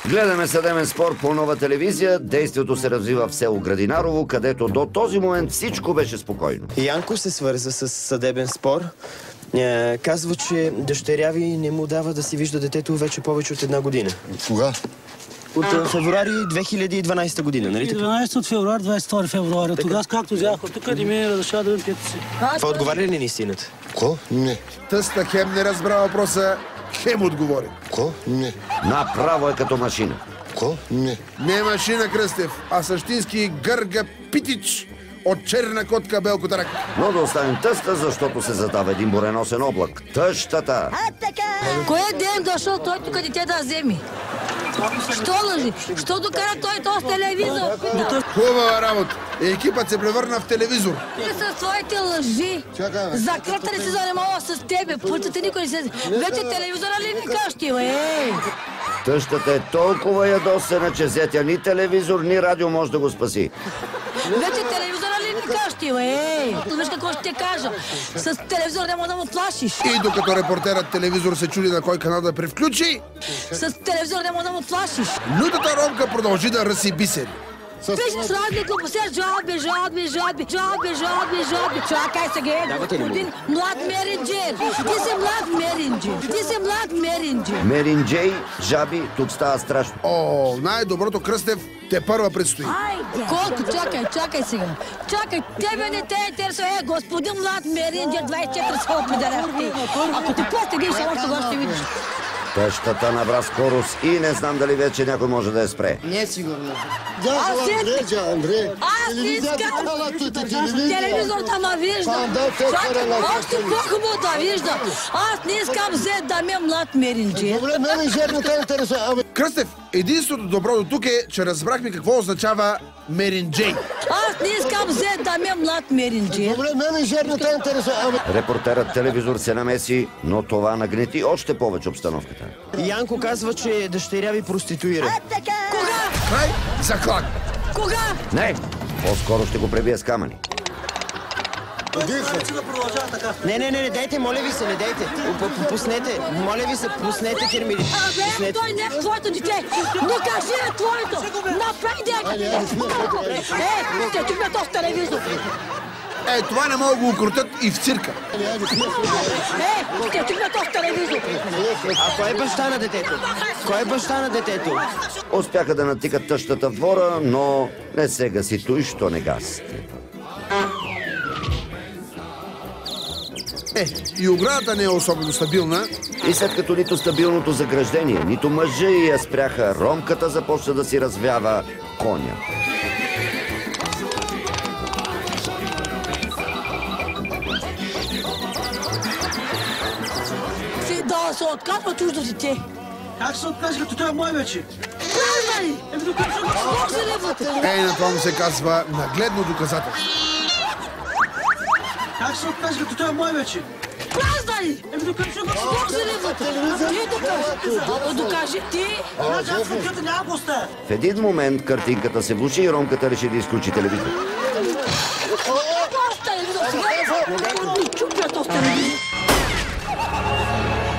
Гледаме съдебен спор по Нова телевизия. Действието се развива в село Градинарово, където до този момент всичко беше спокойно. Янко се свърза с съдебен спор. Казва, че дъщеря ви не му дава да си вижда детето вече повече от 1 година. Кога? От февруари 2012 година, нали така? 12 от февруари, 22 февруари. Тогава, както взях, тук не ми разрешава да видим пето си. Това отговаря ли на истината? Ко? Не. Тъста хем не разбра въпроса, хем отговори. Ко? Не. Направо е като машина. Ко? Не. Не е машина, Кръстев, а същински гърга питич от черна котка Белкотарак. Но да оставим тъста, защото се задава един буреносен облак. Тъщата! Кой е ден дошъл той тук дете да вземи? Що лъжи? Що докара той този телевизор? Хубава работа. Екипът се превърна в телевизор. Ти с твоите лъжи. Закръта ли се занимава с тебе? Пултата никой не се... Вече телевизора ли ни къщи, бе? Тъщата е толкова ядосена, че зетя ни телевизор, ни радио може да го спаси. Вече телевизора ли ни къщи, бе? Виж какво ще ти кажа. С телевизора не мога да му плашиш. И докато репортерът телевизор се чуди на кой канал да превключи, С телевизора не мога да му плашиш. лютата Ромка продължи да ръси бисери. Виж, сладни глупости, жалби. Чакай сега, господин млад меринджер. Ти си млад меринджер. Меринджей, жаби, тук става страшно. О, най-доброто, Кръстев, те първа предстои. Колко? Чакай сега. Чакай, тебе не те интересува. Господин млад меринджер, 24 са определящи. Ако ти постигнеш, само това ще видиш. Тъщата набра скорост и не знам дали вече някой може да я спре. Не сигурно. Аз искам телевизор да ме вижда. Още по-хубаво да вижда. Аз не искам взе да ме млад меринджер. Добре, менеджер не те интересува. Кръстев, единството добро до тук е, че разбрахме какво означава меринджей. Аз не искам взе да ме млад меринджер. Добре, менеджер не те интересува. Репортерът телевизор се намеси, но това нагнети още повече обстановката. Янко казва, че дъщеря ви проституира. Кога? Край, заклад. Кога? Не, по-скоро ще го пребия с камъни. Не, дайте, моля ви се, не дайте. Пуснете, моля ви се, пуснете кермили. Абе, той не е твоето дете. Докажи е твоето. Направи дека. Ще чупя този телевизор. Това не могат да го укротят и в цирка. Ще чупя този телевизор. А кой е баща на детето? Кой е баща на детето? Успяха да натикат тъщата в двора, но не се гаси той, що не гаси. И оградата не е особено стабилна. И след като нито стабилното заграждение, нито мъжа я спряха, Ромката започна да си развява коня. Да се отказва чуждо дете. Как се откажи, като той е мой вече? Правда ли? На това му се казва нагледно доказателство. Как се откажи, като той е мой вече? Правда ли? Докажи ти. Няма го оставя. В един момент картинката се влуши и Ромката реши да изключи телевизор.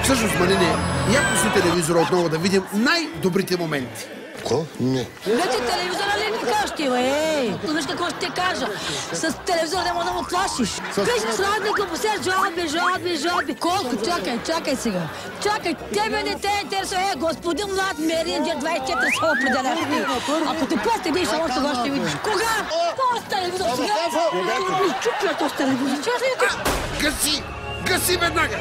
Всъщност, Манине, я пусни телевизора отново да видим най-добрите моменти. Ко? Не. Вече телевизора ли ни къщи, бе? Виж какво ще ти кажа. С телевизора не мога да му плашиш. Виж, сладни глупости, жалби. Колко? Чакай сега. Чакай, тебе не те интересува. Господин млад меринджер, 24 са определящи. Ако ти постигнеш, само това ще видиш. Кога? Този телевизор сега. Чупя този телевизор. Гаси веднага!